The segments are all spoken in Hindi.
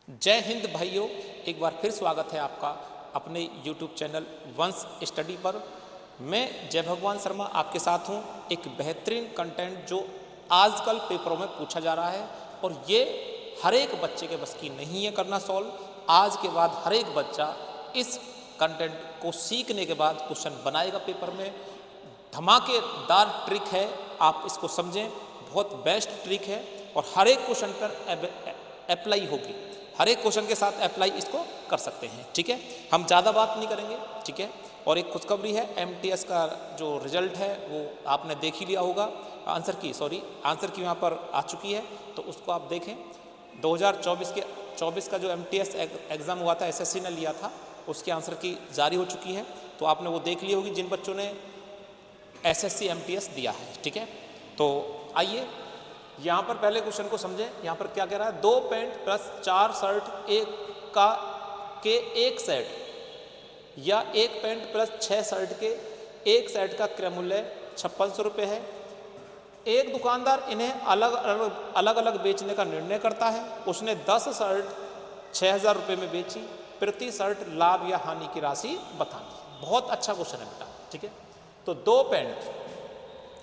जय हिंद भाइयों, एक बार फिर स्वागत है आपका अपने YouTube चैनल वंश स्टडी पर। मैं जय भगवान शर्मा आपके साथ हूँ। एक बेहतरीन कंटेंट जो आजकल पेपरों में पूछा जा रहा है और ये हर एक बच्चे के बस की नहीं है करना सॉल्व। आज के बाद हर एक बच्चा इस कंटेंट को सीखने के बाद क्वेश्चन बनाएगा पेपर में। धमाकेदार ट्रिक है, आप इसको समझें, बहुत बेस्ट ट्रिक है और हर एक क्वेश्चन पर अप्लाई होगी। हर एक क्वेश्चन के साथ अप्लाई इसको कर सकते हैं, ठीक है। हम ज़्यादा बात नहीं करेंगे, ठीक है। और एक खुशखबरी है, MTS का जो रिजल्ट है वो आपने देख ही लिया होगा। आंसर की वहाँ पर आ चुकी है, तो उसको आप देखें। 2024 का जो MTS एग्ज़ाम हुआ था, SSC ने लिया था, उसके आंसर की जारी हो चुकी है, तो आपने वो देख ली होगी जिन बच्चों ने SSC MTS दिया है, ठीक है। तो आइए यहाँ पर पहले क्वेश्चन को समझें। यहाँ पर क्या कह रहा है, 2 पैंट प्लस 4 शर्ट के एक सेट या 1 पैंट प्लस 6 शर्ट के एक सेट का क्रय मूल्य 5600 रुपये है। एक दुकानदार इन्हें अलग अलग बेचने का निर्णय करता है। उसने 10 शर्ट 6000 रुपये में बेची। प्रति शर्ट लाभ या हानि की राशि बतानी। बहुत अच्छा क्वेश्चन है बेटा, ठीक है। तो 2 पैंट,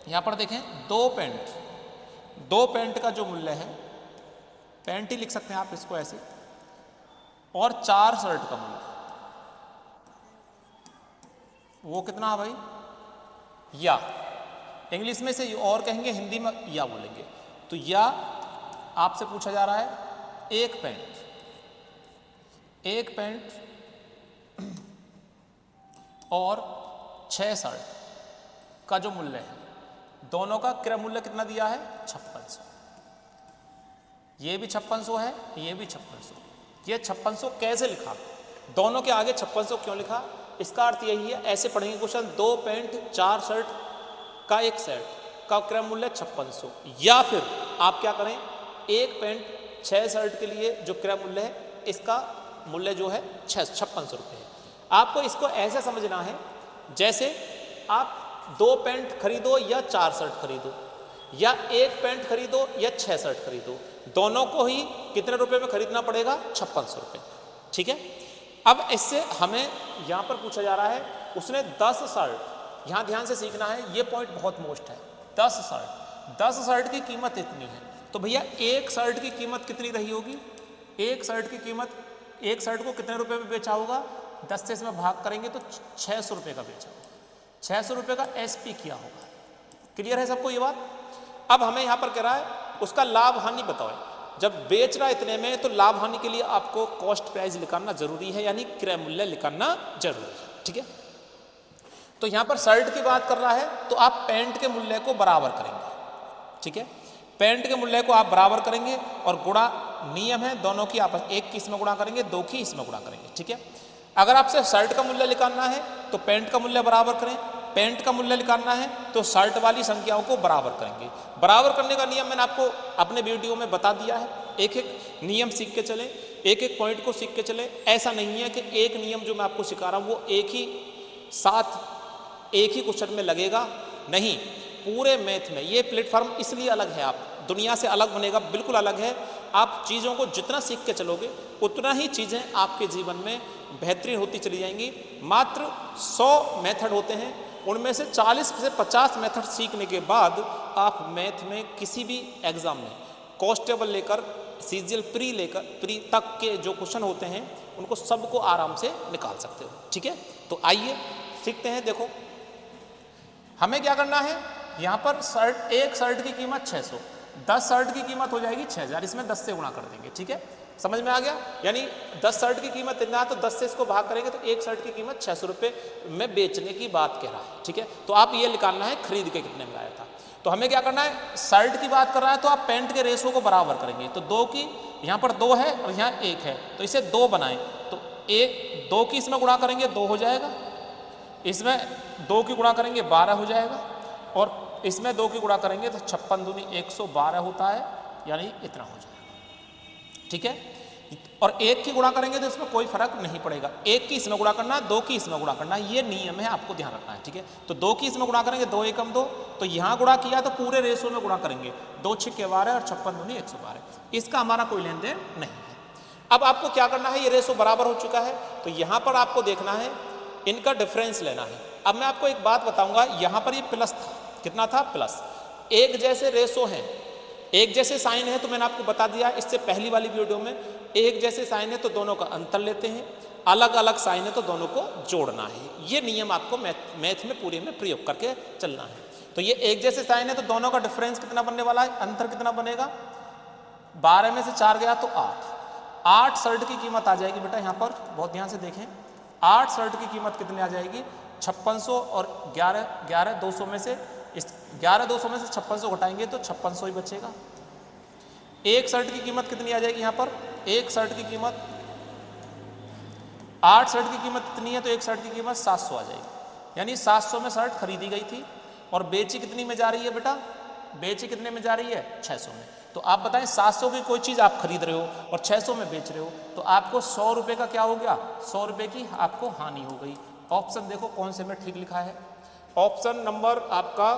यहाँ पर देखें, 2 पैंट का जो मूल्य है, पैंट ही लिख सकते हैं आप इसको ऐसे, और 4 शर्ट का मूल्य वो कितना है भाई, या इंग्लिश में से और कहेंगे, हिंदी में या बोलेंगे। तो या आपसे पूछा जा रहा है एक पैंट और 6 शर्ट का जो मूल्य है, दोनों का क्रय मूल्य कितना दिया है, 5600। ये भी 5600 है, ये भी 5600। ये 5600 कैसे लिखा, दोनों के आगे 5600 क्यों लिखा? इसका अर्थ यही है, ऐसे पढ़ेंगे क्वेश्चन, 2 पैंट 4 शर्ट का एक सेट का क्रय मूल्य 5600, या फिर आप क्या करें, 1 पैंट 6 शर्ट के लिए जो क्रय मूल्य है, इसका मूल्य जो है 5600 रुपये है। आपको इसको ऐसे समझना है जैसे आप 2 पैंट खरीदो या 4 शर्ट खरीदो, या 1 पैंट खरीदो या 6 शर्ट खरीदो, दोनों को ही कितने रुपए में खरीदना पड़ेगा, 5600 रुपये, ठीक है। अब इससे हमें यहाँ पर पूछा जा रहा है, उसने 10 शर्ट, यहाँ ध्यान से सीखना है, ये पॉइंट बहुत मोस्ट है। 10 शर्ट की कीमत इतनी है, तो भैया एक शर्ट की कीमत कितनी रही होगी? एक शर्ट की कीमत, एक शर्ट को कितने रुपए में बेचा होगा, 10 से इसमें भाग करेंगे तो 600 रुपये का बेचा होगा। 600 रुपये का SP किया होगा। क्लियर है सबको ये बात? अब हमें यहाँ पर कह रहा है उसका लाभ हानि बताओ। जब बेच रहा है इतने में, तो लाभ हानि के लिए आपको कॉस्ट प्राइस निकालना जरूरी है, यानी क्रय मूल्य निकालना जरूरी है, ठीक है। तो यहाँ पर शर्ट की बात कर रहा है, तो आप पैंट के मूल्य को बराबर करेंगे, ठीक है। पैंट के मूल्य को आप बराबर करेंगे और गुणा नियम है, दोनों की आपस, एक की इसमें गुणा करेंगे, 2 की इसमें गुणा करेंगे, ठीक है। अगर आपसे शर्ट का मूल्य निकालना है तो पैंट का मूल्य बराबर करें, पैंट का मूल्य निकालना है तो शर्ट वाली संख्याओं को बराबर करेंगे। बराबर करने का नियम मैंने आपको अपने वीडियो में बता दिया है। एक एक नियम सीख के चलें, एक एक पॉइंट को सीख के चलें। ऐसा नहीं है कि एक नियम जो मैं आपको सिखा रहा हूँ वो एक ही साथ एक ही क्वेश्चन में लगेगा, नहीं। पूरे मैथ में ये प्लेटफॉर्म इसलिए अलग है, आप दुनिया से अलग बनेगा, बिल्कुल अलग है। आप चीज़ों को जितना सीख के चलोगे उतना ही चीज़ें आपके जीवन में बेहतरीन होती चली जाएंगी। मात्र 100 मेथड होते हैं, उनमें से 40 से 50 मेथड सीखने के बाद आप मैथ में किसी भी एग्ज़ाम में कॉन्स्टेबल लेकर CGL प्री तक के जो क्वेश्चन होते हैं उनको सबको आराम से निकाल सकते हो, ठीक है। तो आइए सीखते हैं। देखो हमें क्या करना है, यहाँ पर एक शर्ट की कीमत 600, 10 शर्ट की कीमत हो जाएगी 6000, इसमें 10 से गुणा कर देंगे, ठीक है। समझ में आ गया? यानी 10 शर्ट की कीमत इतना है तो 10 से इसको भाग करेंगे तो एक शर्ट की कीमत 600 रुपये में बेचने की बात कह रहा है, ठीक है। तो आप ये निकालना है खरीद के कितने में आया था। तो हमें क्या करना है, शर्ट की बात कर रहा है तो आप पैंट के रेशो को बराबर करेंगे। तो 2 की, यहाँ पर 2 है और यहाँ 1 है, तो इसे 2 बनाएं तो 2 की इसमें गुणा करेंगे 2 हो जाएगा, इसमें 2 की गुणा करेंगे 12 हो जाएगा, और इसमें 2 की गुणा करेंगे तो 56 दूनी 112 होता है, यानी इतना हो जाएगा, ठीक है। और 1 की गुणा करेंगे तो इसमें कोई फर्क नहीं पड़ेगा, 1 की इसमें गुणा करना है, 2 की इसमें गुणा करना है, ये नियम है, आपको ध्यान रखना है, ठीक है। तो 2 की इसमें गुणा करेंगे, 2 एकम 2, तो यहाँ गुणा किया तो पूरे रेशो में गुणा करेंगे, 2 6 12 और 56 दूनी 112, इसका हमारा कोई लेन देन नहीं है। अब आपको क्या करना है, ये रेशो बराबर हो चुका है तो यहां पर आपको देखना है, इनका डिफरेंस लेना है। अब मैं आपको एक बात बताऊंगा, यहां पर ये प्लस था, कितना था, प्लस। एक जैसे रेशो हैं, एक जैसे साइन है, तो मैंने आपको बता दिया इससे पहली वाली वीडियो में, एक जैसे साइन है तो दोनों का अंतर लेते हैं, अलग अलग साइन है तो दोनों को जोड़ना है। ये नियम आपको मैथ में पूरे में प्रयोग करके चलना है। तो ये एक जैसे साइन है तो दोनों का डिफरेंस कितना बनने वाला है, अंतर कितना बनेगा, 12 में से 4 गया तो 8 शर्ट की कीमत आ जाएगी बेटा, यहाँ पर बहुत ध्यान से देखें, 8 शर्ट की कीमत कितनी आ जाएगी, 5600 और 11 200 में से, इस 11 200 में से 5600 घटाएंगे तो 5600 ही बचेगा। एक शर्ट की कीमत कितनी आ जाएगी, यहाँ पर एक शर्ट की कीमत, 8 शर्ट की कीमत कितनी है, तो एक शर्ट की कीमत 700 आ जाएगी। यानी 700 में शर्ट खरीदी गई थी और बेची कितनी में जा रही है बेटा, बेची कितने में जा रही है, 600 में। तो आप बताएं 700 की कोई चीज़ आप खरीद रहे हो और 600 में बेच रहे हो, तो आपको 100 रुपये का क्या हो गया, 100 रुपये की आपको हानि हो गई। ऑप्शन देखो कौन से में ठीक लिखा है, ऑप्शन नंबर आपका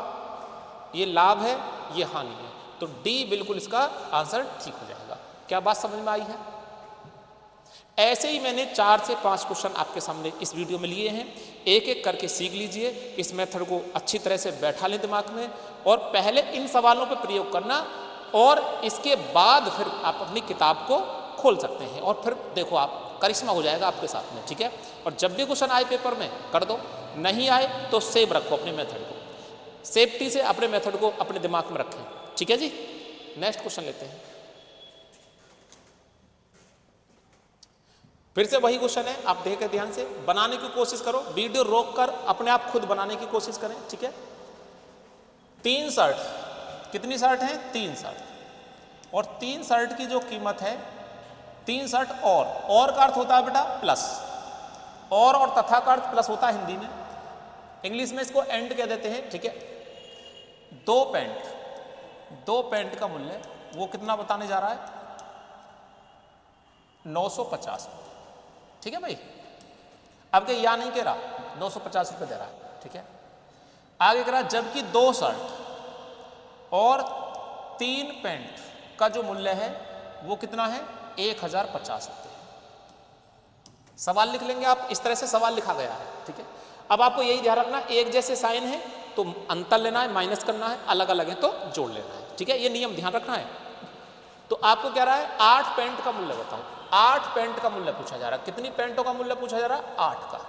ये लाभ है, ये हानि है, तो डी बिल्कुल इसका आंसर ठीक हो जाएगा। क्या बात समझ में आई है? ऐसे ही मैंने 4 से 5 क्वेश्चन आपके सामने इस वीडियो में लिए हैं, एक एक करके सीख लीजिए, इस मेथड को अच्छी तरह से बैठा लें दिमाग में और पहले इन सवालों पर प्रयोग करना और इसके बाद फिर आप अपनी किताब को खोल सकते हैं और फिर देखो आप करिश्मा हो जाएगा आपके साथ में, ठीक है। और जब भी क्वेश्चन आए पेपर में कर दो, नहीं आए तो सेव रखो अपने मेथड को, सेफ्टी से अपने मेथड को अपने दिमाग में रखें, ठीक है जी। नेक्स्ट क्वेश्चन लेते हैं, फिर से वही क्वेश्चन है, आप देखें ध्यान से, बनाने की कोशिश करो, वीडियो रोक कर अपने आप खुद बनाने की कोशिश करें, ठीक है। 3 शर्ट, कितनी शर्ट है, 3 शर्ट, और 3 शर्ट की जो कीमत है, 3 शर्ट और का अर्थ होता है बेटा प्लस, और तथा का अर्थ प्लस होता है हिंदी में, इंग्लिश में इसको एंड कह देते हैं, ठीक है। 2 पेंट का मूल्य वो कितना बताने जा रहा है, 950, ठीक है भाई। अब क्या या नहीं कह रहा, 950 रुपये दे रहा है, ठीक है। आगे कह रहा जबकि 2 शर्ट और 3 पेंट का जो मूल्य है वो कितना है, 1050 रुपये। सवाल लिख लेंगे आप, इस तरह से सवाल लिखा गया है, ठीक है। अब आपको यही ध्यान रखना, एक जैसे साइन है तो अंतर लेना है, माइनस करना है, अलग अलग है तो जोड़ लेना है, ठीक है। ये नियम ध्यान रखना है। तो आपको क्या रहा है, 8 पेंट का मूल्य बताओ, 8 पेंट का मूल्य पूछा जा रहा है, कितनी पेंटों का मूल्य पूछा जा रहा है, 8 का।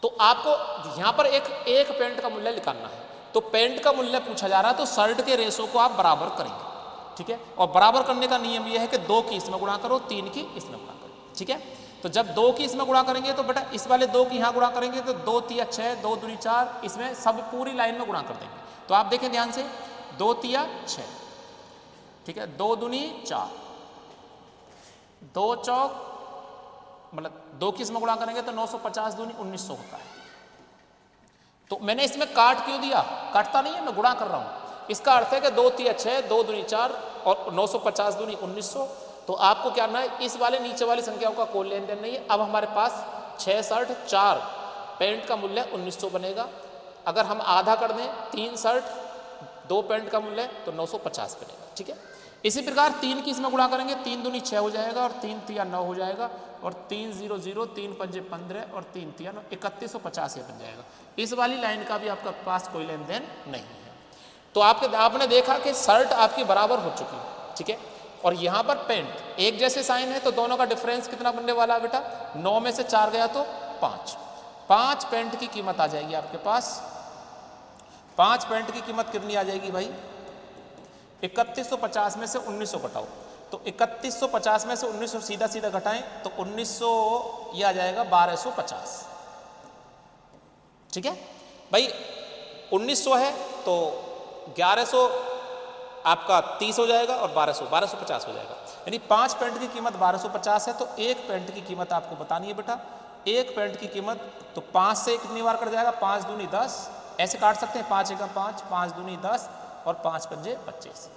तो आपको यहां पर एक पेंट का मूल्य निकालना है, तो पेंट का मूल्य पूछा जा रहा है तो शर्ट के रेशो को आप बराबर करेंगे, ठीक है। और बराबर करने का नियम यह है कि 2 की इसमें गुणा करो, 3 की इसमें गुणा करो, ठीक है। तो जब 2 की इसमें गुणा करेंगे तो बेटा इस वाले 2 की यहाँ गुणा करेंगे तो 2 तिया 6, 2 दूनी 4, इसमें सब पूरी लाइन में गुणा कर देंगे। तो आप देखें ध्यान से, 2 तिया 6, ठीक है, 2 दूनी 4, 2 चौक मतलब 2 की इसमें गुणा करेंगे तो 950 दूनी 1900 होता है। तो मैंने इसमें काट क्यों दिया, काटता नहीं है, मैं गुणा कर रहा हूं। इसका अर्थ है कि 2 तिया 6, 2 दूनी 4 और 950 दूनी 1900। तो आपको क्या करना है, इस वाले नीचे वाली संख्याओं का कोई लेन देन नहीं है। अब हमारे पास 6 शर्ट 4 पेंट का मूल्य 1900 बनेगा। अगर हम आधा कर दें, 3 शर्ट 2 पेंट का मूल्य तो 950 बनेगा, ठीक है। इसी प्रकार 3 की इसमें गुणा करेंगे, 3 दूनी 6 हो जाएगा और 3 तिया 9 हो जाएगा और 3 0 0, 3 पंजे 15 और 3 तिया 9, 3150 ये बन जाएगा। इस वाली लाइन का भी आपका पास कोई लेन देन नहीं है। तो आपने देखा कि शर्ट आपकी बराबर हो चुकी है, ठीक है। और यहाँ पर पेंट एक जैसे साइन है तो दोनों का डिफरेंस कितना बनने वाला है बेटा, 9 में से 4 गया तो 5 पेंट की कीमत आ जाएगी आपके पास। 5 पेंट की कीमत कितनी आ जाएगी भाई, 3150 में से 1900 घटाओ, तो 3150 में से 1900 सीधा सीधा घटाएं तो 1900 ये आ जाएगा 1250, ठीक है भाई। 1900 है तो 1100 आपका 30 हो जाएगा और 1250 हो जाएगा। यानी 5 पेंट की कीमत 1250 है तो 1 पेंट की कीमत आपको बतानी है बेटा। 1 पेंट की कीमत तो 5 से कितनी बार कट जाएगा, 5 दूनी 10, ऐसे काट सकते हैं, 5 एकम 5, 5 दूनी 10 और 5 पंजे 25।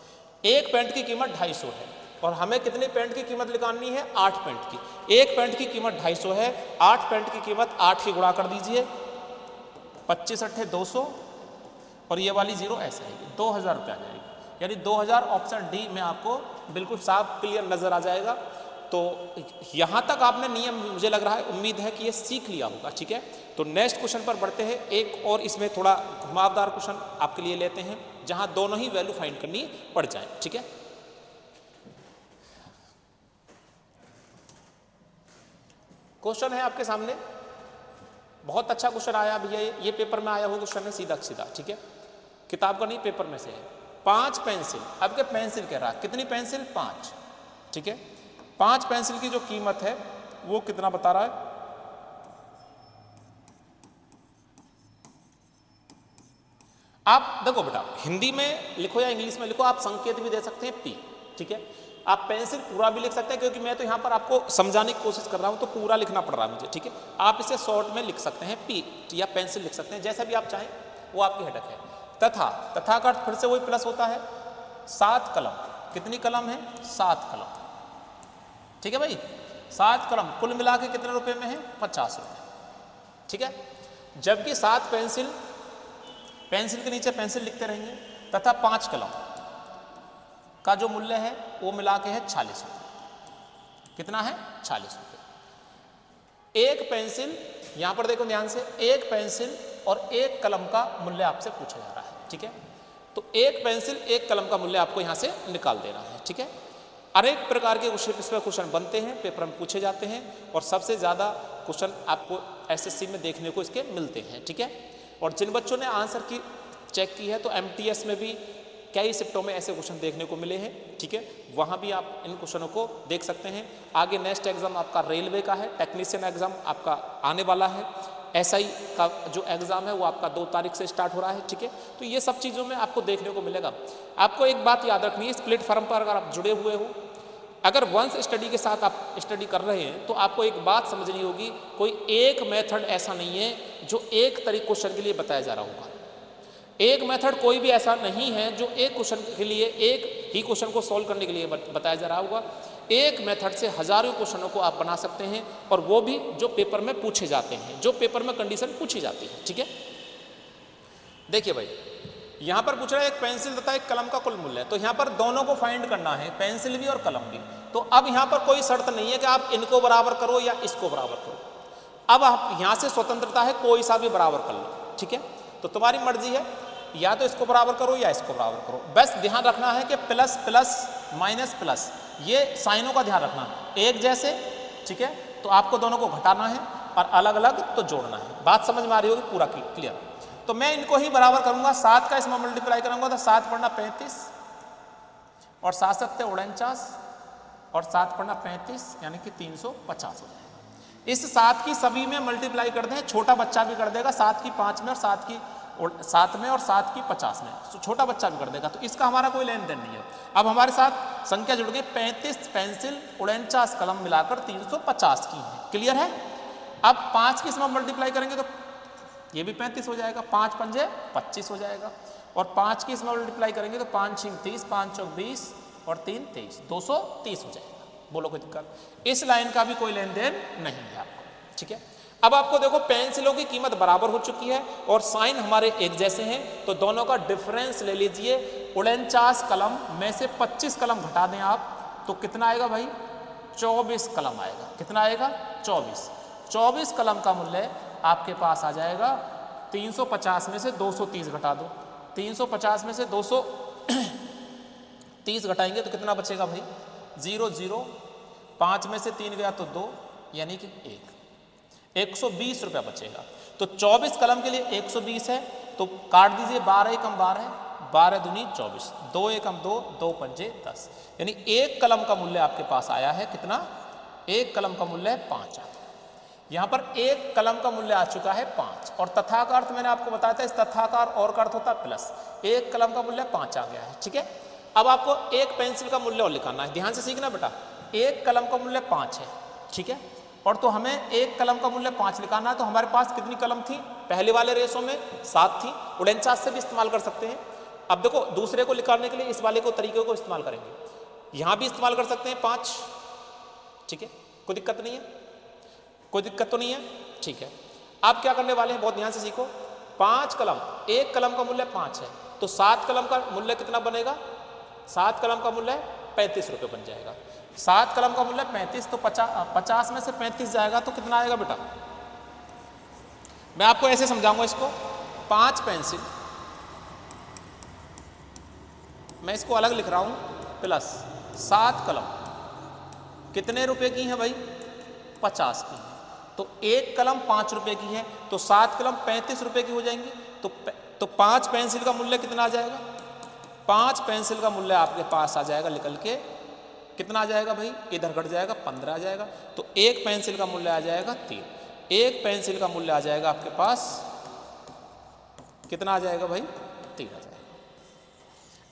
1 पेंट की कीमत 250 है और हमें कितने पेंट की कीमत निकालनी है, 8 पेंट की। 1 पेंट की कीमत 250 है, 8 पेंट की कीमत 8 की गुणा कर दीजिए, 25 अट्ठे 200 और ये वाली 0 ऐसे आएगी, 2000 रुपये आ जाएगी। यानी 2000 ऑप्शन डी में आपको बिल्कुल साफ क्लियर नजर आ जाएगा। तो यहाँ तक आपने नियम, मुझे लग रहा है, उम्मीद है कि ये सीख लिया होगा। ठीक है, तो नेक्स्ट क्वेश्चन पर बढ़ते हैं। एक और इसमें थोड़ा घुमावदार क्वेश्चन आपके लिए लेते हैं, जहां दोनों ही वैल्यू फाइंड करनी पड़ जाए। ठीक है, क्वेश्चन है आपके सामने, बहुत अच्छा क्वेश्चन आया भैया, ये पेपर में आया हुआ क्वेश्चन है, सीधा सीधा। ठीक है, किताब का नहीं, पेपर में से है। 5 पेंसिल, अब के पेंसिल कह रहा है, कितनी पेंसिल? 5। ठीक है, 5 पेंसिल की जो कीमत है वो कितना बता रहा है? आप देखो बेटा, हिंदी में लिखो या इंग्लिश में लिखो, आप संकेत भी दे सकते हैं P। ठीक है, आप पेंसिल पूरा भी लिख सकते हैं, क्योंकि मैं तो यहाँ पर आपको समझाने की कोशिश कर रहा हूँ तो पूरा लिखना पड़ रहा है मुझे। ठीक है, आप इसे शॉर्ट में लिख सकते हैं P या पेंसिल लिख सकते हैं, जैसा भी आप चाहें, वो आपकी हेडक है। तथा, तथा का अर्थ फिर से वही प्लस होता है। 7 कलम, कितनी कलम है? 7 कलम। ठीक है भाई, 7 कलम कुल मिला के कितने रुपए में है? 50 रुपये। ठीक है, जबकि 7 पेंसिल, पेंसिल के नीचे पेंसिल लिखते रहेंगे, तथा 5 कलम का जो मूल्य है वो मिला के है 40 रुपये। कितना है? 40 रुपये। एक पेंसिल, यहां पर देखो ध्यान से, एक पेंसिल और एक कलम का मूल्य आपसे पूछा जा रहा है। ठीक है, तो एक पेंसिल एक कलम का मूल्य आपको यहां से निकाल देना है। ठीक है, अनेक प्रकार के क्वेश्चन बनते हैं, पेपर में पूछे जाते हैं, और सबसे ज़्यादा क्वेश्चन आपको एसएससी में देखने को इसके मिलते हैं। ठीक है, और जिन बच्चों ने आंसर की चेक की है तो एमटीएस में भी कई शिफ्टों में ऐसे क्वेश्चन देखने को मिले हैं। ठीक है, वहाँ भी आप इन क्वेश्चनों को देख सकते हैं। आगे नेक्स्ट एग्जाम आपका रेलवे का है, टेक्नीशियन एग्जाम आपका आने वाला है। एसआई का जो एग्ज़ाम है वो आपका 2 तारीख से स्टार्ट हो रहा है। ठीक है, तो ये सब चीज़ों में आपको देखने को मिलेगा। आपको एक बात याद रखनी है, इस प्लेटफॉर्म पर अगर आप जुड़े हुए हो, अगर वंश स्टडी के साथ आप स्टडी कर रहे हैं, तो आपको एक बात समझनी होगी, कोई एक मेथड ऐसा नहीं है जो एक तरीके क्वेश्चन के लिए बताया जा रहा होगा। एक मेथड कोई भी ऐसा नहीं है जो एक क्वेश्चन के लिए, एक ही क्वेश्चन को सॉल्व करने के लिए बताया जा रहा होगा। एक मेथड से हजारों क्वेश्चनों को आप बना सकते हैं, और वो भी जो पेपर में पूछे जाते हैं, जो पेपर में कंडीशन पूछी जाती है। ठीक है, देखिए भाई, यहाँ पर पूछ रहा है एक पेंसिल तथा एक कलम का कुल मूल्य है, तो यहाँ पर दोनों को फाइंड करना है, पेंसिल भी और कलम भी। तो अब यहाँ पर कोई शर्त नहीं है कि आप इनको बराबर करो या इसको बराबर करो। अब आप यहाँ से स्वतंत्रता है, कोई सा भी बराबर कर लो। ठीक है, तो तुम्हारी मर्जी है, या तो इसको बराबर करो या इसको बराबर करो। बस ध्यान रखना है कि प्लस प्लस माइनस प्लस, ये साइनों का ध्यान रखना, एक जैसे। ठीक है, तो आपको दोनों को घटाना है और अलग अलग तो जोड़ना है। बात समझ में आ रही होगी, पूरा क्लियर। तो मैं इनको ही बराबर करूंगा, 7 का इसमें मल्टीप्लाई करूंगा तो 7 पढ़ना 35 और 7 7 49 और 7 पढ़ना 35, यानी कि 350 हो जाएगा। इस 7 की सभी में मल्टीप्लाई कर दें, छोटा बच्चा भी कर देगा, 7 की 5 में और 7 की 7 में और 7 की 50 में, तो छोटा बच्चा भी कर देगा। तो इसका हमारा कोई लेन देन नहीं है। अब हमारे साथ संख्या जुड़ गई, 35 पेंसिल 49 कलम मिलाकर 350 की है। क्लियर है? अब 5 की इसमें मल्टीप्लाई करेंगे तो ये भी 35 हो जाएगा, 5 पंजे 25 हो जाएगा, और 5 की इसमें मल्टीप्लाई करेंगे तो 5 6 30, 5 चौक 20 और 3 23, 230 हो जाएगा। बोलो कोई दिक्कत? इस लाइन का भी कोई लेन देन नहीं है आपको। ठीक है, अब आपको देखो पेंसिलों की कीमत बराबर हो चुकी है और साइन हमारे एक जैसे हैं, तो दोनों का डिफरेंस ले लीजिए। 49 कलम में से 25 कलम घटा दें आप, तो कितना आएगा भाई? 24 कलम आएगा। कितना आएगा? 24 कलम का मूल्य आपके पास आ जाएगा। 350 में से 230 घटा दो, 350 में से 230 घटाएंगे तो कितना बचेगा भाई? 0 0, 5 में से 3 गया तो 2, यानी कि 120 रुपया बचेगा। तो 24 कलम के लिए 120 है, तो काट दीजिए, 12 एकम 12, 12 दूनी 24, 2 एकम 2, 2 पंजे 10, यानी एक कलम का मूल्य आपके पास आया है कितना? एक कलम का मूल्य है 5। यहाँ पर एक कलम का मूल्य आ चुका है 5, और तथा का अर्थ मैंने आपको बताया था, इस तथा का और का अर्थ होता है प्लस। एक कलम का मूल्य 5 आ गया है। ठीक है, अब आपको एक पेंसिल का मूल्य और लिखाना है, ध्यान से सीखना बेटा। एक कलम का मूल्य 5 है, ठीक है, और तो हमें एक कलम का मूल्य 5 लिखाना है। तो हमारे पास कितनी कलम थी? पहले वाले रेशो में 7 थी, 49 से भी इस्तेमाल कर सकते हैं। अब देखो, दूसरे को निकालने के लिए इस वाले को तरीके को इस्तेमाल करेंगे, यहाँ भी इस्तेमाल कर सकते हैं 5। ठीक है, कोई दिक्कत नहीं है, कोई दिक्कत तो नहीं है। ठीक है, आप क्या करने वाले हैं, बहुत ध्यान से सीखो। 5 कलम, एक कलम का मूल्य 5 है, तो 7 कलम का मूल्य कितना बनेगा? 7 कलम का मूल्य 35 रुपये बन जाएगा। 7 कलम का मूल्य 35, तो 50 में से 35 जाएगा तो कितना आएगा बेटा? मैं आपको ऐसे समझाऊंगा इसको। 5 पेंसिल, मैं इसको अलग लिख रहा हूं, प्लस 7 कलम कितने रुपए की है भाई? 50 की है। तो एक कलम 5 रुपए की है, तो 7 कलम 35 रुपए की हो जाएंगी। तो 5 पेंसिल का मूल्य कितना आ जाएगा? 5 पेंसिल का मूल्य आपके पास आ जाएगा निकल के, कितना आ जाएगा भाई? इधर घट जाएगा, 15 आ जाएगा। तो एक पेंसिल का मूल्य आ जाएगा 3। एक पेंसिल का मूल्य आ जाएगा आपके पास, कितना आ जाएगा भाई? 3 आ जाएगा।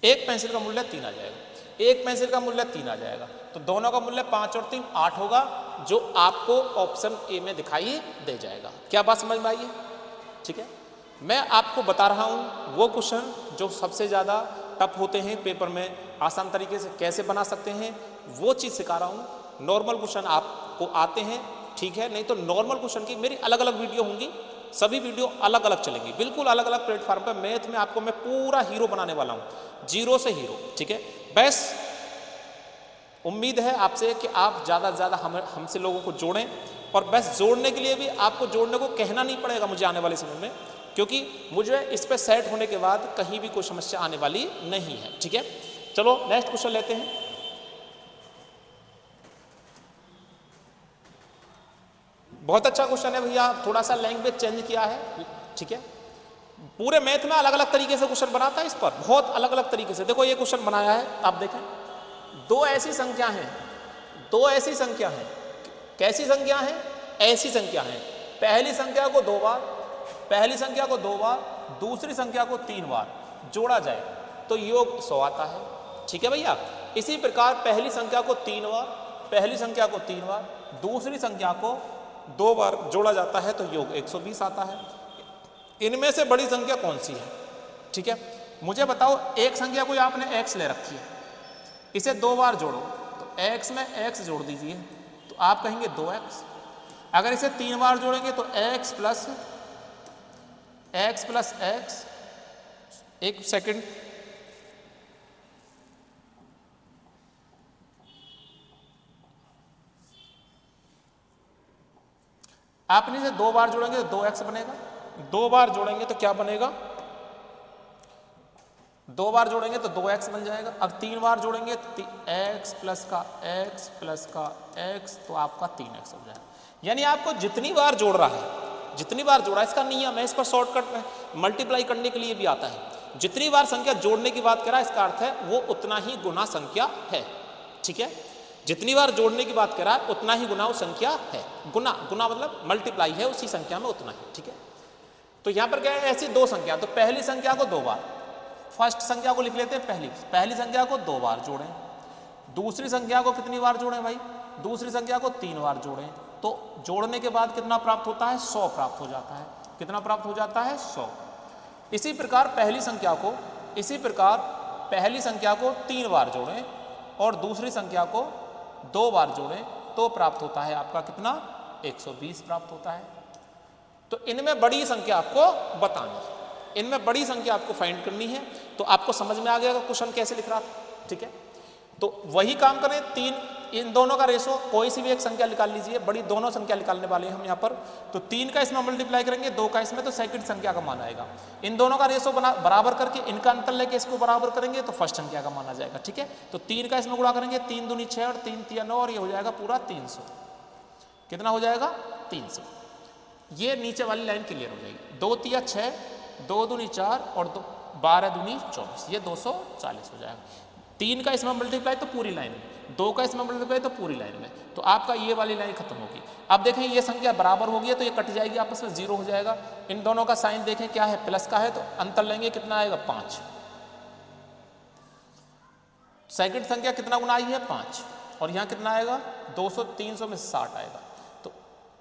एक पेंसिल का मूल्य 3 आ जाएगा, एक पेंसिल का मूल्य 3 आ जाएगा। तो दोनों का मूल्य 5 और 3 8 होगा, जो आपको ऑप्शन ए में दिखाई दे जाएगा। क्या बात समझ में आई है? ठीक है, मैं आपको बता रहा हूं वो क्वेश्चन जो सबसे ज़्यादा टफ होते हैं पेपर में, आसान तरीके से कैसे बना सकते हैं वो चीज़ सिखा रहा हूं। नॉर्मल क्वेश्चन आपको आते हैं, ठीक है, नहीं तो नॉर्मल क्वेश्चन की मेरी अलग अलग वीडियो होंगी, सभी वीडियो अलग अलग चलेंगी, बिल्कुल अलग अलग प्लेटफॉर्म पर। मैथ में आपको मैं पूरा हीरो बनाने वाला हूं, जीरो से हीरो। ठीक है, बस उम्मीद है आपसे कि आप ज़्यादा से ज़्यादा हमसे लोगों को जोड़ें, और बस जोड़ने के लिए भी आपको जोड़ने को कहना नहीं पड़ेगा मुझे आने वाले समय में, क्योंकि मुझे इस पर सेट होने के बाद कहीं भी कोई समस्या आने वाली नहीं है। ठीक है, चलो नेक्स्ट क्वेश्चन लेते हैं। बहुत अच्छा क्वेश्चन है भैया, थोड़ा सा लैंग्वेज चेंज किया है। ठीक है, पूरे मैथ में अलग अलग तरीके से क्वेश्चन बनाता है, इस पर बहुत अलग अलग तरीके से। देखो ये क्वेश्चन बनाया है, आप देखें, दो ऐसी संख्या हैं, दो ऐसी संख्या है, कैसी संख्या है? ऐसी संख्या है। पहली संख्या को 2 बार, पहली संख्या को 2 बार, दूसरी संख्या को 3 बार जोड़ा जाए तो योग 100 आता है। ठीक है भैया, इसी प्रकार पहली संख्या को 3 बार, पहली संख्या को 3 बार, दूसरी संख्या को 2 बार जोड़ा जाता है तो योग 120 आता है। इनमें से बड़ी संख्या कौन सी है? ठीक है, मुझे बताओ, एक संख्या कोई आपने x ले रखी है, इसे 2 बार जोड़ो तो x में x जोड़ दीजिए तो आप कहेंगे 2x। अगर इसे 3 बार जोड़ेंगे तो x प्लस x, एक सेकंड, आपने इसे 2 बार जोड़ेंगे तो 2x बनेगा, 2 बार जोड़ेंगे तो क्या बनेगा? 2 बार जोड़ेंगे तो 2x बन जाएगा। अब 3 बार जोड़ेंगे तो x प्लस का x तो आपका 3x हो जाएगा। यानी आपको जितनी बार जोड़ रहा है, जितनी बार जोड़ा, इसका नियम है, इस पर शॉर्टकट में मल्टीप्लाई करने के लिए भी आता है। जितनी बार संख्या जोड़ने की बात करा, इसका अर्थ है वो उतना ही गुना संख्या है। ठीक है, जितनी बार जोड़ने की बात करा उतना ही गुना वो संख्या है। गुना, गुना मतलब मल्टीप्लाई है उसी संख्या में उतना ही। ठीक है, तो यहां पर क्या है? ऐसी 2 संख्या, तो पहली संख्या को 2 बार, फर्स्ट संख्या को लिख लेते हैं पहली संख्या को 2 बार जोड़ें, दूसरी संख्या को कितनी बार जोड़ें भाई? दूसरी संख्या को 3 बार जोड़ें, तो जोड़ने के बाद कितना प्राप्त होता है? 100 प्राप्त हो जाता है। कितना प्राप्त हो जाता है? 100। इसी प्रकार पहली संख्या को 3 बार जोड़ें और दूसरी संख्या को 2 बार जोड़ें तो प्राप्त होता है आपका कितना? 120 प्राप्त होता है। तो इनमें बड़ी संख्या आपको बतानी है, इनमें बड़ी संख्या आपको फाइंड करनी है। तो आपको समझ में आ गया क्वेश्चन कैसे लिख रहा था। ठीक है, तो वही काम करें, 3, इन दोनों का रेशो, कोई सी भी एक संख्या निकाल लीजिए, बड़ी दोनों संख्या निकालने वाले हैं हम यहाँ पर। तो 3 का इसमें मल्टीप्लाई करेंगे, 2 का इसमें, तो सेकंड संख्या का मान आएगा। इन दोनों का रेशो बराबर करके इनका अंतर लेके इसको बराबर करेंगे तो फर्स्ट संख्या का मान आ जाएगा। ठीक है, तो 3 का इसमें गुणा करेंगे, 3 दूनी 6 और 3 तिया 9 और ये हो जाएगा पूरा 300। कितना हो जाएगा? 300। ये नीचे वाली लाइन क्लियर हो जाएगी। 2 तिया 6, 2 दूनी 4 और 12 दूनी 24, ये 240 हो जाएगा। 3 का इसमें मल्टीप्लाई तो पूरी लाइन में, 2 का इसमें मल्टीप्लाई तो पूरी लाइन में, तो आपका ये वाली लाइन खत्म होगी। अब देखें ये संख्या बराबर होगी तो ये कट जाएगी आपस में, 0 हो जाएगा। इन दोनों का साइन देखें क्या है? प्लस का है, तो अंतर लेंगे, कितना आएगा? 5। सेकंड संख्या कितना गुना आई है? 5, और यहाँ कितना आएगा? 200, 300 में 60 आएगा। तो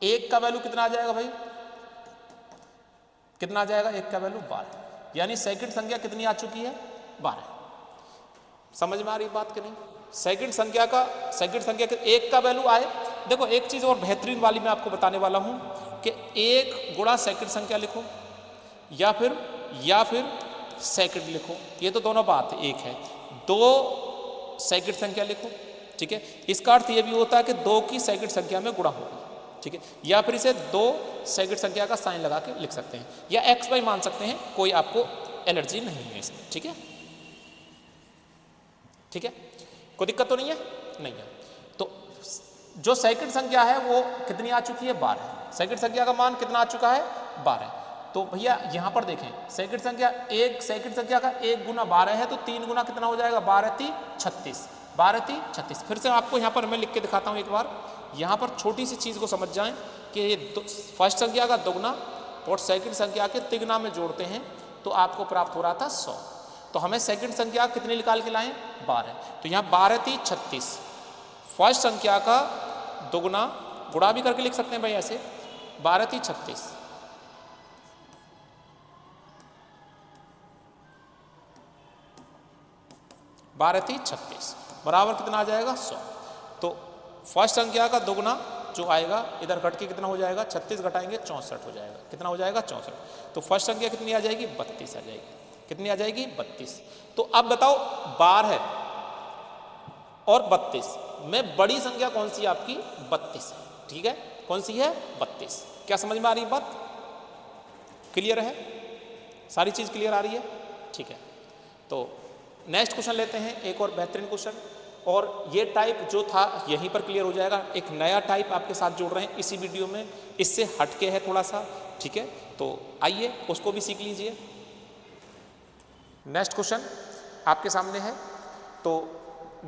1 का वैल्यू कितना आ जाएगा भाई? कितना आ जाएगा? 1 का वैल्यू 12, यानी सेकंड संख्या कितनी आ चुकी है? 12। समझ में आ रही बात कि नहीं? सेकंड संख्या का 1 का वैल्यू आए। देखो एक चीज और बेहतरीन वाली मैं आपको बताने वाला हूं कि 1 गुणा सेकंड संख्या लिखो या फिर सेकंड लिखो, ये तो दोनों बात एक है। 2 सेकंड संख्या लिखो ठीक है। इसका अर्थ ये भी होता है कि 2 की सेकंड संख्या में गुणा होगी, ठीक है। या फिर इसे 2 सेकंड संख्या का साइन लगा के लिख सकते हैं, या एक्स वाई मान सकते हैं, कोई आपको एलर्जी नहीं है इसमें, ठीक है, ठीक है। कोई दिक्कत तो नहीं है, नहीं है। तो जो सेकंड संख्या है वो कितनी आ चुकी है, 12। सेकंड संख्या का मान कितना आ चुका है, 12। तो भैया यहाँ पर देखें, सेकंड संख्या का 1 गुना 12 है, तो 3 गुना कितना हो जाएगा, 12 3 36, 12 3 36। फिर से आपको यहाँ पर मैं लिख के दिखाता हूँ एक बार, यहाँ पर छोटी सी चीज़ को समझ जाएं कि ये फर्स्ट संख्या का दोगुना और सेकंड संख्या के तिगुना में जोड़ते हैं तो आपको प्राप्त हो रहा था 100। तो हमें सेकंड संख्या कितनी निकाल के लाएं, 12। तो यहाँ 12 3 36, फर्स्ट संख्या का दोगुना, गुणा भी करके लिख सकते हैं भाई ऐसे, 12 3 36, 12 3 36 बराबर कितना आ जाएगा, 100। तो फर्स्ट संख्या का दोगुना जो आएगा इधर घट के कितना हो जाएगा, 36 घटाएंगे 64 हो जाएगा, कितना हो जाएगा, 64। तो फर्स्ट संख्या कितनी आ जाएगी, 32 आ जाएगी, कितनी आ जाएगी, 32। तो अब बताओ 12 और 32 में बड़ी संख्या कौन सी है आपकी, 32 है, ठीक है। कौन सी है, 32। क्या समझ में आ रही है बात, क्लियर है, सारी चीज क्लियर आ रही है, ठीक है। तो नेक्स्ट क्वेश्चन लेते हैं, एक और बेहतरीन क्वेश्चन, और ये टाइप जो था यहीं पर क्लियर हो जाएगा। एक नया टाइप आपके साथ जोड़ रहे हैं इसी वीडियो में, इससे हटके है थोड़ा सा, ठीक है। तो आइए उसको भी सीख लीजिए। नेक्स्ट क्वेश्चन आपके सामने है, तो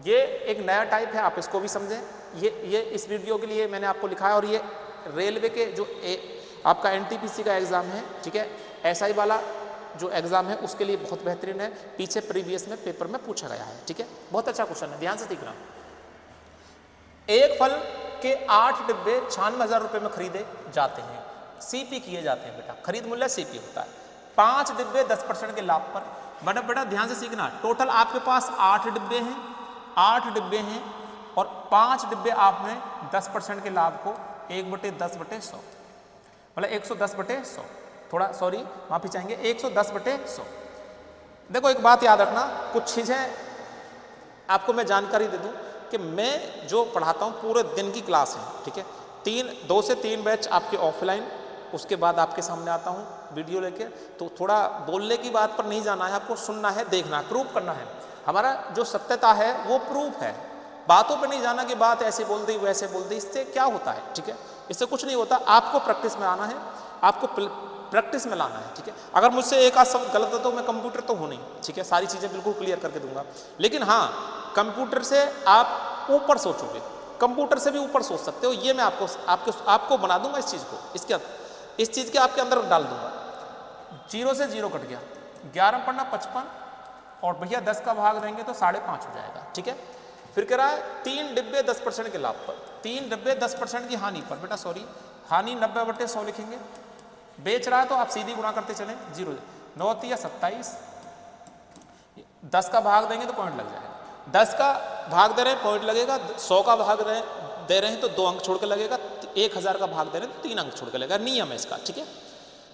ये एक नया टाइप है, आप इसको भी समझें। ये इस वीडियो के लिए मैंने आपको लिखा है, और ये रेलवे के जो आपका NTPC का एग्ज़ाम है, ठीक है, SI वाला जो एग्जाम है उसके लिए बहुत बेहतरीन है, पीछे प्रीवियस में पेपर में पूछा गया है, ठीक है। बहुत अच्छा क्वेश्चन है, ध्यान से सीखना। एक फल के 8 डिब्बे 96,000 रुपये में खरीदे जाते हैं, CP किए जाते हैं बेटा, खरीद मूल्य CP होता है। 5 डिब्बे 10% के लाभ पर, बेटा ध्यान से सीखना, टोटल आपके पास 8 डिब्बे हैं, 8 डिब्बे हैं, और 5 डिब्बे आपने 10% के लाभ को 1/10/100, मतलब 110/100, थोड़ा सॉरी माफी चाहेंगे, 110/100। देखो एक बात याद रखना, कुछ चीज़ें आपको मैं जानकारी दे दूं कि मैं जो पढ़ाता हूं पूरे दिन की क्लास है, ठीक है। 2 से 3 बैच आपके ऑफलाइन, उसके बाद आपके सामने आता हूं वीडियो लेके। तो थोड़ा बोलने की बात पर नहीं जाना है, आपको सुनना है, देखना, प्रूफ करना है। हमारा जो सत्यता है वो प्रूफ है, बातों पे नहीं जाना कि बात ऐसे बोल दी वैसे बोल दी, इससे क्या होता है, ठीक है, इससे कुछ नहीं होता। आपको प्रैक्टिस में आना है, आपको प्रैक्टिस में लाना है, ठीक है। अगर मुझसे एक आध शब्द गलत है तो मैं कंप्यूटर तो हूँ नहीं, ठीक है, सारी चीज़ें बिल्कुल क्लियर करके दूंगा। लेकिन हाँ, कंप्यूटर से आप ऊपर सोचोगे, कंप्यूटर से भी ऊपर सोच सकते हो, ये मैं आपको बना दूंगा इस चीज़ को, इस चीज़ के आपके अंदर डाल दूंगा। 0 से 0 कट गया, 11 पढ़ना 55, और भैया 10 का भाग देंगे तो 5.5 हो जाएगा, ठीक है। फिर कह रहा है 3 डिब्बे 10% के लाभ पर, 3 डिब्बे 10% की हानि पर, बेटा सॉरी, हानि 90/100 लिखेंगे। बेच रहा है तो आप सीधी गुणा करते चलें, 0 9 3 27, 10 का भाग देंगे तो पॉइंट लग जाएगा, 10 का भाग दे रहे हैं पॉइंट लगेगा, 100 का भाग दे रहे हैं तो 2 अंक छोड़ के लगेगा, 1000 का भाग दे रहे हैं तो 3 अंक छोड़ के लगेगा, नियम है इसका, ठीक है।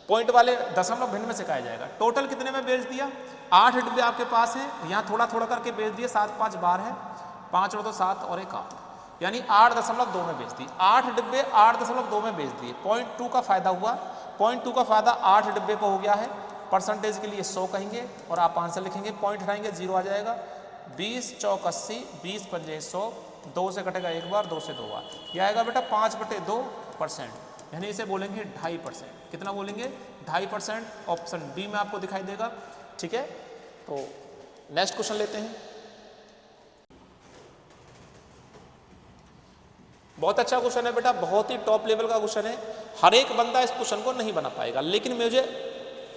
पॉइंट वाले दशमलव भिन्न में सिखाया जाएगा। टोटल कितने में बेच दिया, 8 डिब्बे आपके पास है, यहाँ थोड़ा थोड़ा करके बेच दिए, 7 5 12 है, 5 और 2 7 और 1 8, यानी 8.2 में बेच दी। 8 डिब्बे 8.2 में बेच दिए, 0.2 का फायदा हुआ, 0.2 का फायदा 8 डिब्बे को हो गया है। परसेंटेज के लिए 100 कहेंगे और आप आंसर लिखेंगे, पॉइंट हटाएंगे 0 आ जाएगा। 20 चौक 80, 20 पंजे 100, 2 से कटेगा एक बार, 2 से 2 बार, यह आएगा बेटा 5/2%, यानी इसे बोलेंगे 2.5%। कितना बोलेंगे, 2.5%। ऑप्शन बी में आपको दिखाई देगा, ठीक है। तो नेक्स्ट क्वेश्चन लेते हैं। बहुत अच्छा क्वेश्चन है बेटा, बहुत ही टॉप लेवल का क्वेश्चन है। हर एक बंदा इस क्वेश्चन को नहीं बना पाएगा, लेकिन मुझे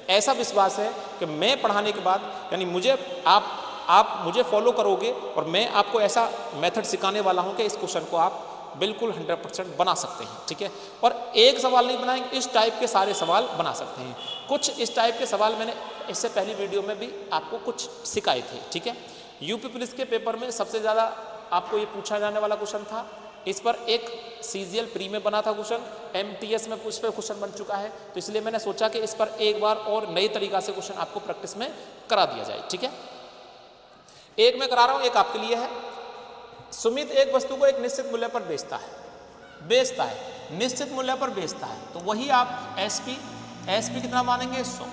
ऐसा विश्वास है कि मैं पढ़ाने के बाद, यानी मुझे आप मुझे फॉलो करोगे और मैं आपको ऐसा मेथड सिखाने वाला हूं कि इस क्वेश्चन को आप बिल्कुल 100% बना सकते हैं, ठीक है। और एक सवाल नहीं बनाएंगे, इस टाइप के सारे सवाल बना सकते हैं। कुछ इस टाइप के सवाल मैंने इससे पहली वीडियो में भी आपको कुछ सिखाए थे, ठीक है। यूपी पुलिस के पेपर में सबसे ज़्यादा आपको ये पूछा जाने वाला क्वेश्चन था। इस पर एक CGL प्री में बना था क्वेश्चन, MTS में उस पर क्वेश्चन बन चुका है, तो इसलिए मैंने सोचा कि इस पर एक बार और नई तरीका से क्वेश्चन आपको प्रैक्टिस में करा दिया जाए, ठीक है। एक मैं करा रहा हूँ, एक आपके लिए है। सुमित एक वस्तु को एक निश्चित मूल्य पर बेचता है, निश्चित मूल्य पर बेचता है, तो वही आप एसपी कितना मानेंगे 100,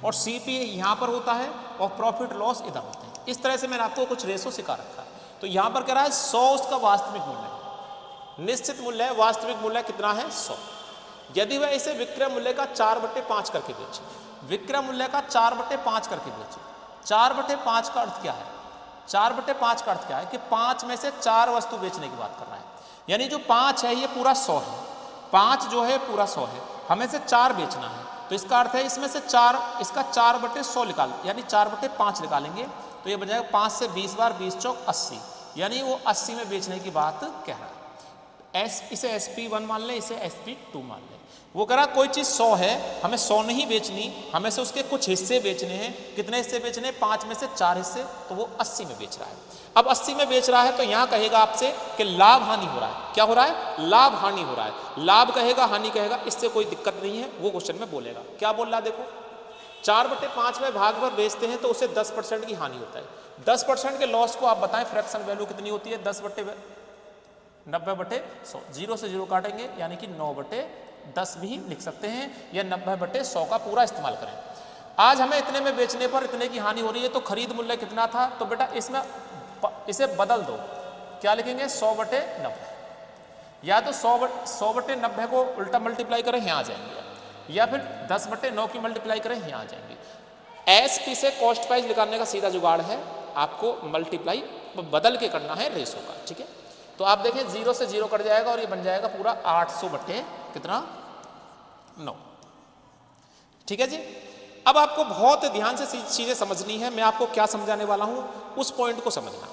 और सीपी यहाँ पर होता है और प्रॉफिट लॉस इधर होते हैं। इस तरह से मैंने आपको कुछ रेशो सिखा रखा है। तो यहाँ पर कह रहा है 100 उसका वास्तविक मूल्य है, निश्चित मूल्य है, वास्तविक मूल्य कितना है 100। यदि वह इसे विक्रय मूल्य का 4/5 करके बेचे, विक्रय मूल्य का 4/5 करके बेचे, 4/5 का अर्थ क्या है, 4/5 का अर्थ क्या है कि 5 में से 4 वस्तु बेचने की बात कर रहा है। यानी जो 5 है ये पूरा 100 है, 5 जो है पूरा 100 है, हमें से 4 बेचना है, तो इसका अर्थ है इसमें से 4, इसका 4/100 निकाल, यानी 4/5 निकालेंगे, तो ये बन जाएगा 5 से 20 बार 20 चौक 80, यानी वो 80 में बेचने की बात कह रहा है। इसे SP1 मान लें, इसे SP2 मान लें। वो कह रहा कोई चीज़ 100 है, हमें 100 नहीं बेचनी, हमें से उसके कुछ हिस्से बेचने हैं। कितने हिस्से बेचने हैं, 5 में से 4 हिस्से, तो वो 80 में बेच रहा है। अब 80 में बेच रहा है तो यहाँ कहेगा आपसे कि लाभ हानि हो रहा है। क्या हो रहा है, लाभ हानि हो रहा है। लाभ कहेगा हानि कहेगा, इससे कोई दिक्कत नहीं है, वो क्वेश्चन में बोलेगा। क्या बोल रहा है देखो, 4/5 में भाग पर बेचते हैं तो उसे 10% की हानि होता है। 10% के लॉस को आप बताएं, फ्रैक्शन वैल्यू कितनी होती है, 10/90/100, 0 से 0 काटेंगे यानी कि 9/10 भी लिख सकते हैं, या 90/100 का पूरा इस्तेमाल करें। आज हमें इतने में बेचने पर इतने की हानि हो रही है, तो खरीद मूल्य कितना था, तो बेटा इसमें इसे बदल दो, क्या लिखेंगे 100/90, या तो 100/90 को उल्टा मल्टीप्लाई करें, यहाँ आ जाएंगे, या फिर 10/9 की मल्टीप्लाई करें, यहाँ आ जाएंगे। एसपी से कॉस्ट प्राइस निकालने का सीधा जुगाड़ है, आपको मल्टीप्लाई बदल के करना है रेशो का, ठीक है। तो आप देखें 0 से 0 कट जाएगा और ये बन जाएगा पूरा 800/9, ठीक है जी। अब आपको बहुत ध्यान से चीजें समझनी है। मैं आपको क्या समझाने वाला हूं उस पॉइंट को समझना।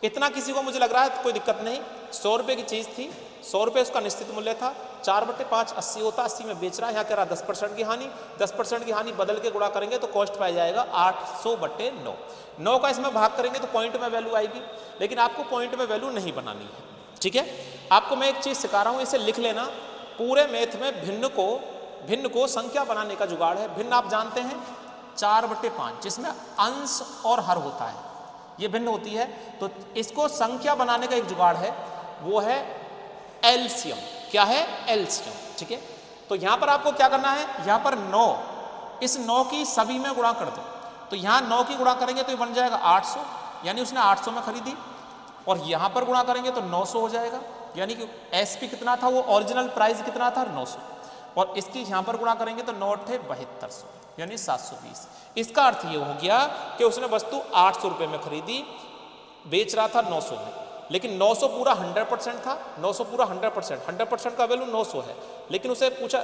इतना किसी को मुझे लग रहा है तो कोई दिक्कत नहीं। 100 रुपये की चीज थी, 100 रुपये उसका निश्चित मूल्य था, 4/5 80 होता, 80 में बेच रहा है। यहाँ कह रहा 10% की हानि, 10% की हानि बदल के गुणा करेंगे तो कॉस्ट पाया जाएगा 800/9। 9 का इसमें भाग करेंगे तो पॉइंट में वैल्यू आएगी, लेकिन आपको पॉइंट में वैल्यू नहीं बनानी है, ठीक है। आपको मैं एक चीज सिखा रहा हूं, इसे लिख लेना। पूरे मैथ में भिन्न को संख्या बनाने का जुगाड़ है। भिन्न आप जानते हैं 4/5, जिसमें अंश और हर होता है, ये भिन्न होती है। तो इसको संख्या बनाने का एक जुगाड़ है, वो है एलसीएम। क्या है, एलसीएम, ठीक है। तो यहां पर आपको क्या करना है, यहां पर 9, इस 9 की सभी में गुणा कर दो। तो यहां 9 की गुणा करेंगे तो ये बन जाएगा 800, यानी उसने 800 में खरीदी, और यहां पर गुणा करेंगे तो 900 हो जाएगा, यानी कि एसपी कितना था, वो ओरिजिनल प्राइस कितना था 900, और इसकी यहां पर गुणा करेंगे तो 9 थे 7200, यानी 720। इसका अर्थ ये हो गया कि उसने वस्तु 800 रुपये में खरीदी, बेच रहा था 900 में, लेकिन 900 पूरा 100% था। 900 पूरा 100% का वैल्यू 900 है, लेकिन उसे पूछा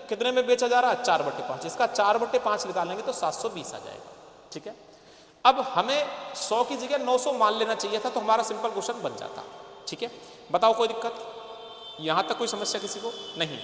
कितने में बेचा जा रहा है, 4/5। इसका 4/5 निकालेंगे तो 720 आ जाएगा, ठीक है। अब हमें 100 की जगह 900 मान लेना चाहिए था, तो हमारा सिंपल क्वेश्चन बन जाता, ठीक है। बताओ कोई दिक्कत, यहां तक कोई समस्या किसी को नहीं है?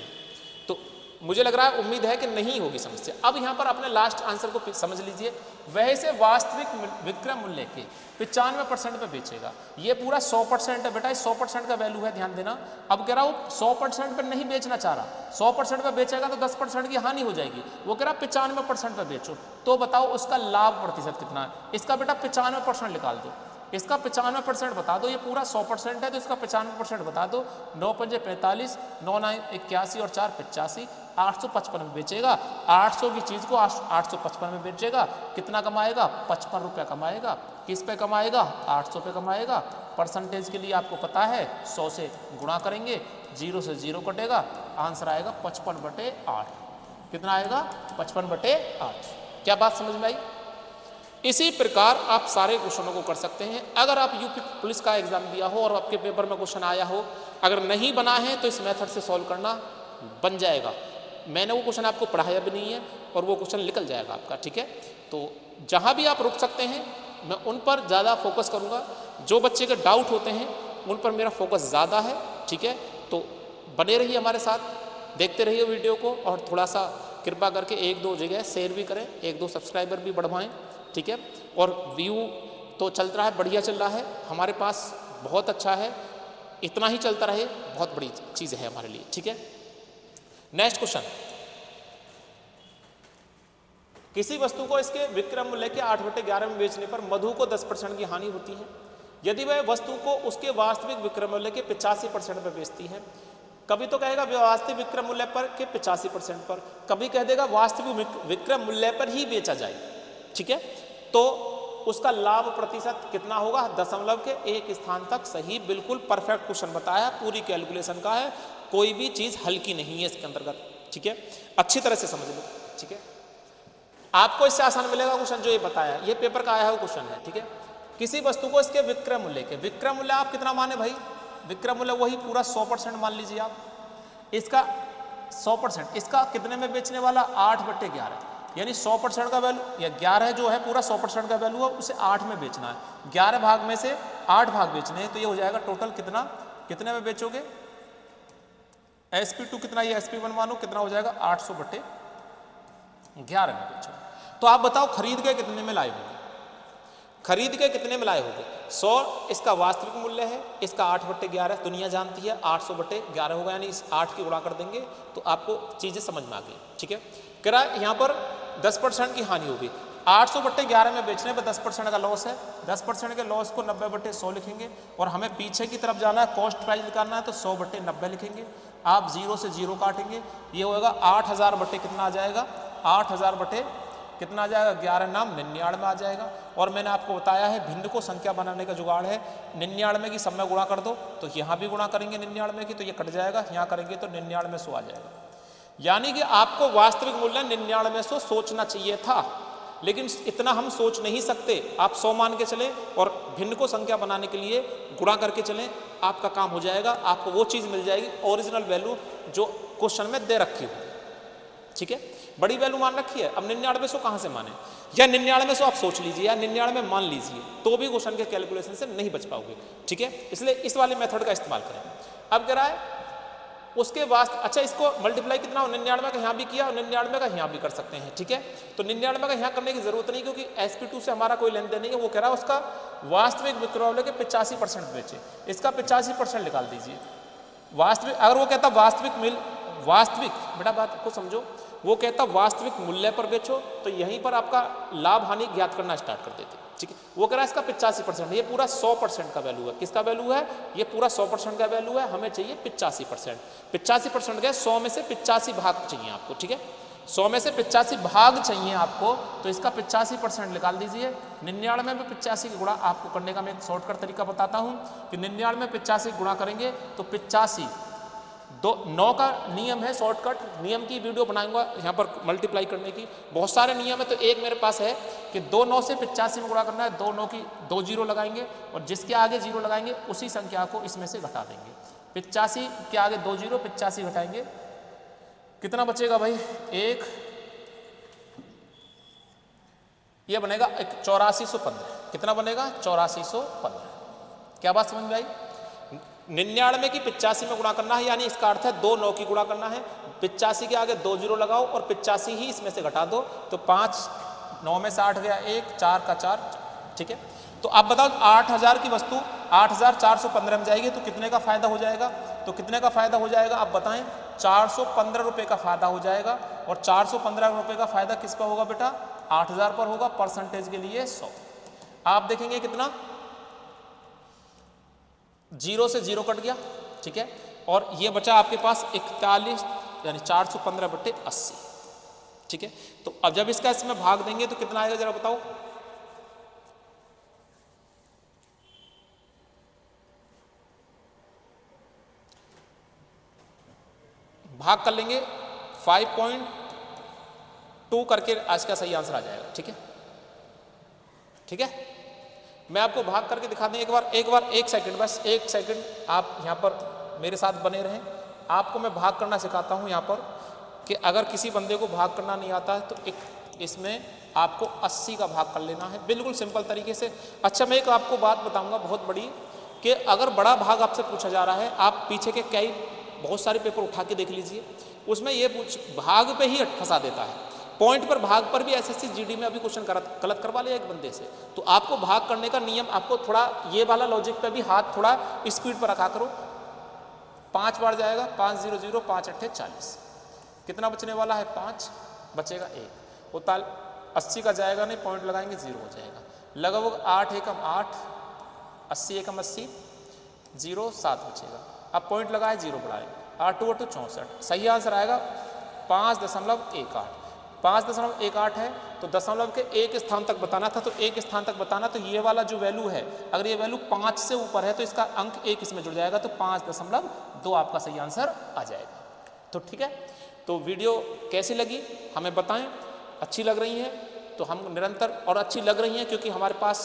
तो मुझे लग रहा है, उम्मीद है कि नहीं होगी समस्या। अब यहां पर अपने लास्ट आंसर को समझ लीजिए। वह इसे वास्तविक विक्रय मूल्य के 95% पे बेचेगा। ये पूरा 100% है बेटा, 100% का वैल्यू है, ध्यान देना। अब कह रहा हूं 100% पर नहीं बेचना चाह रहा, 100% पे बेचेगा तो 10% की हानि हो जाएगी। वो कह रहा 95% पे बेचो, तो बताओ उसका लाभ प्रतिशत कितना है। इसका बेटा 95% निकाल दो, इसका 95% बता दो। ये पूरा 100% है तो इसका 95% बता दो। 9 पंजे 45, 9 9 81 और 4 85, 855 में बेचेगा। 800 की चीज़ को 855 में बेचेगा, कितना कमाएगा, 55 रुपया कमाएगा। किस पे कमाएगा, 800 पे कमाएगा। परसेंटेज के लिए आपको पता है 100 से गुणा करेंगे, 0 से 0 कटेगा, आंसर आएगा 55/8। कितना आएगा, 55/8। क्या बात समझ में आई? इसी प्रकार आप सारे क्वेश्चनों को कर सकते हैं। अगर आप यूपी पुलिस का एग्जाम दिया हो और आपके पेपर में क्वेश्चन आया हो, अगर नहीं बना है तो इस मेथड से सॉल्व करना बन जाएगा। मैंने वो क्वेश्चन आपको पढ़ाया भी नहीं है और वो क्वेश्चन निकल जाएगा आपका, ठीक है। तो जहाँ भी आप रुक सकते हैं मैं उन पर ज़्यादा फोकस करूँगा। जो बच्चे के डाउट होते हैं उन पर मेरा फोकस ज़्यादा है, ठीक है। तो बने रहिए हमारे साथ, देखते रहिए वीडियो को, और थोड़ा सा कृपा करके 1-2 जगह शेयर भी करें, 1-2 सब्सक्राइबर भी बढ़वाएं, ठीक है। और व्यू तो चल रहा है, बढ़िया चल रहा है, हमारे पास बहुत अच्छा है, इतना ही चलता रहे, बहुत बड़ी चीज़ है हमारे लिए, ठीक है। नेक्स्ट क्वेश्चन, किसी वस्तु को इसके विक्रय मूल्य के 8/11 में बेचने पर मधु को 10% की हानि होती है। यदि वह वस्तु को उसके वास्तविक विक्रय मूल्य के 85% पर बेचती है, कभी तो कहेगा वास्तविक विक्रय मूल्य पर के 85% पर, कभी कह देगा वास्तविक विक्रय मूल्य पर ही बेचा जाए, ठीक है। तो उसका लाभ प्रतिशत कितना होगा, दशमलव के एक स्थान तक सही, बिल्कुल परफेक्ट क्वेश्चन बताया, पूरी कैलकुलेशन का है, कोई भी चीज हल्की नहीं है इसके अंतर्गत, ठीक है। अच्छी तरह से समझ लो, ठीक है। आपको इससे आसान मिलेगा क्वेश्चन जो ये बताया, ये पेपर का आया हुआ क्वेश्चन है, ठीक है। किसी वस्तु को इसके विक्रय मूल्य के, विक्रय मूल्य आप कितना माने भाई, विक्रय मूल्य वही पूरा 100% मान लीजिए आप, इसका 100%, इसका कितने में बेचने वाला 8/11, यानी 100% का वैल्यू, या 11 जो है पूरा 100% का वैल्यू है, उसे 8 में बेचना है, 11 भाग में से 8 भाग बेचने हैं, तो ये हो जाएगा टोटल कितना, कितने में बेचोगे, SP2 कितना, ये SP1 मानो कितना हो जाएगा 800/11 में बेचो। तो आप बताओ खरीद के कितने में लाए होगे, खरीद के कितने में लाए होगे, 100 इसका वास्तविक मूल्य है, इसका 8/11 दुनिया जानती है, 800/11 होगा, यानी इस 8 की गुणा कर देंगे तो आपको चीजें समझ में आ गई, ठीक है। कह रहा है यहाँ पर 10% की हानि होगी, 800/11 में बेचने पर 10% का लॉस है, 10% के लॉस को 90/100 लिखेंगे, और हमें पीछे की तरफ जाना है, कॉस्ट प्राइस निकालना है, तो 100/90 लिखेंगे, आप 0 से 0 काटेंगे, ये होगा 8000 बटे कितना आ जाएगा, 8000 बटे कितना आ जाएगा, 11 नाम 99 आ जाएगा। और मैंने आपको बताया है भिन्न को संख्या बनाने का जुगाड़ है, 99 की सब में गुणा कर दो, तो यहाँ भी गुणा करेंगे 99 की, तो ये कट जाएगा, यहाँ करेंगे तो 99 आ जाएगा। यानी कि आपको वास्तविक मूल्य 99 सोचना चाहिए था, लेकिन इतना हम सोच नहीं सकते, आप 100 मान के चले और भिन्न को संख्या बनाने के लिए गुणा करके चलें, आपका काम हो जाएगा, आपको वो चीज़ मिल जाएगी ओरिजिनल वैल्यू जो क्वेश्चन में दे रखी हो, ठीक है। बड़ी वैल्यू मान रखी है, अब 99 कहाँ से माने, या 99 आप सोच लीजिए या 99 मान लीजिए, तो भी क्वेश्चन के कैलकुलेशन से नहीं बच पाओगे, ठीक है। इसलिए इस वाले मेथड का इस्तेमाल करें। अब कह रहा है उसके वास्ते, अच्छा इसको मल्टीप्लाई कितना हो, 99 का यहाँ भी किया और 99 का यहाँ भी कर सकते हैं, ठीक है। तो 99 का यहाँ करने की जरूरत नहीं, क्योंकि SP2 से हमारा कोई लेन देन नहीं है, वो कह रहा है उसका वास्तविक विक्रय मूल्य के 85% बेचे, इसका 85% निकाल दीजिए। वास्तविक, अगर वो कहता वास्तविक बेटा बात को समझो, वो कहता वास्तविक मूल्य पर बेचो, तो यहीं पर आपका लाभ हानि ज्ञात करना स्टार्ट कर देते, ठीक है। वो कह रहा है इसका 85%, ये पूरा 100% का वैल्यू है, किसका वैल्यू है, ये पूरा 100% का वैल्यू है, हमें चाहिए 85%, 85% गए, 100 में से 85 भाग चाहिए आपको, ठीक है। 100 में से 85 भाग चाहिए आपको, तो इसका 85% निकाल दीजिए। 99 में 85 की गुणा आपको करने का मैं एक शॉर्टकट तरीका बताता हूँ कि 99 में 85 गुणा करेंगे तो 85 9 का नियम है, शॉर्टकट नियम की वीडियो बनाऊंगा यहाँ पर मल्टीप्लाई करने की, बहुत सारे नियम है, तो एक मेरे पास है कि 2 9 से 85 में गुणा करना है, 2 9 की 2 जीरो लगाएंगे और जिसके आगे जीरो लगाएंगे उसी संख्या को इसमें से घटा देंगे। 85 के आगे 2 जीरो, 85 घटाएंगे, कितना बचेगा भाई, एक, ये बनेगा 8415, कितना बनेगा 8415। क्या बात समझ में आई, 99 की 85 में गुणा करना है, यानी इसका अर्थ है 2 9 की गुणा करना है, 85 के आगे 2 जीरो लगाओ और 85 ही इसमें से घटा दो, तो 5 9 में से 8 गया 1, 4 का 4, ठीक है। तो आप बताओ 8000 की वस्तु 8415 में जाएगी तो कितने का फायदा हो जाएगा, तो कितने का फायदा हो जाएगा आप बताएं, 415 रुपये का फायदा हो जाएगा। और 415 रुपये का फायदा किस पर होगा बेटा, 8000 पर होगा, परसेंटेज के लिए 100। आप देखेंगे कितना, 0 से 0 कट गया, ठीक है, और ये बचा आपके पास 41, यानी 415/80, ठीक है। तो अब जब इसका इसमें भाग देंगे तो कितना आएगा जरा बताओ, भाग कर लेंगे 5.2 करके आज का सही आंसर आ जाएगा, ठीक है, ठीक है। मैं आपको भाग करके दिखा दें एक बार, एक सेकंड, बस एक सेकंड आप यहाँ पर मेरे साथ बने रहें। आपको मैं भाग करना सिखाता हूँ यहाँ पर, कि अगर किसी बंदे को भाग करना नहीं आता है तो एक इसमें आपको 80 का भाग कर लेना है, बिल्कुल सिंपल तरीके से। अच्छा मैं एक आपको बात बताऊँगा बहुत बड़ी, कि अगर बड़ा भाग आपसे पूछा जा रहा है, आप पीछे के कई बहुत सारे पेपर उठा के देख लीजिए, उसमें ये भाग पे ही फंसा देता है, पॉइंट पर भाग पर भी SSC GD में अभी क्वेश्चन गलत करवा लिया एक बंदे से। तो आपको भाग करने का नियम, आपको थोड़ा ये वाला लॉजिक पे भी हाथ थोड़ा स्पीड पर रखा करो। 5 बार जाएगा, 5 0 0, 5 8 40, कितना बचने वाला है, 5 बचेगा 1, वो 80 का जाएगा नहीं, पॉइंट लगाएंगे 0 हो जाएगा, लगभग 8 एकम 8, 80 एकम 80, 0 7 बचेगा। अब पॉइंट लगाए, 0 बढ़ाएंगे, 8 2 64। सही आंसर आएगा 5.18। 5.18 है तो दशमलव के एक स्थान तक बताना था, तो एक स्थान तक बताना, तो ये वाला जो वैल्यू है, अगर ये वैल्यू 5 से ऊपर है तो इसका अंक 1 इसमें जुड़ जाएगा, तो 5.2 आपका सही आंसर आ जाएगा। तो ठीक है, तो वीडियो कैसी लगी हमें बताएं। अच्छी लग रही है तो हम निरंतर, और अच्छी लग रही हैं क्योंकि हमारे पास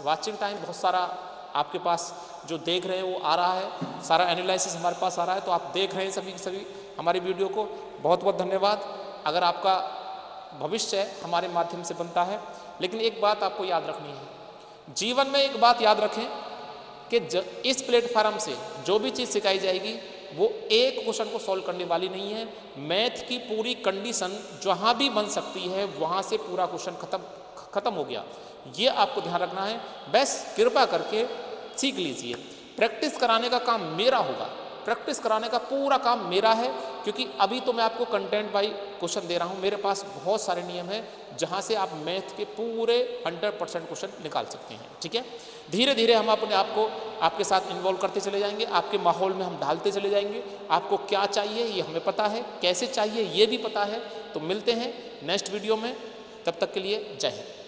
वॉचिंग टाइम बहुत सारा आपके पास जो देख रहे हैं वो आ रहा है, सारा एनालिसिस हमारे पास आ रहा है, तो आप देख रहे हैं सभी हमारी वीडियो को, बहुत बहुत धन्यवाद। अगर आपका भविष्य हमारे माध्यम से बनता है, लेकिन एक बात आपको याद रखनी है, जीवन में एक बात याद रखें कि इस प्लेटफार्म से जो भी चीज़ सिखाई जाएगी वो एक क्वेश्चन को सॉल्व करने वाली नहीं है। मैथ की पूरी कंडीशन जहाँ भी बन सकती है वहाँ से पूरा क्वेश्चन खत्म हो गया, ये आपको ध्यान रखना है। बस कृपा करके सीख लीजिए। प्रैक्टिस कराने का काम मेरा होगा, प्रैक्टिस कराने का पूरा काम मेरा है, क्योंकि अभी तो मैं आपको कंटेंट बाई क्वेश्चन दे रहा हूँ। मेरे पास बहुत सारे नियम हैं जहाँ से आप मैथ के पूरे 100% क्वेश्चन निकाल सकते हैं। ठीक है, धीरे धीरे हम अपने आप को आपके साथ इन्वॉल्व करते चले जाएंगे, आपके माहौल में हम डालते चले जाएंगे। आपको क्या चाहिए ये हमें पता है, कैसे चाहिए ये भी पता है। तो मिलते हैं नेक्स्ट वीडियो में, तब तक के लिए जय हिंद।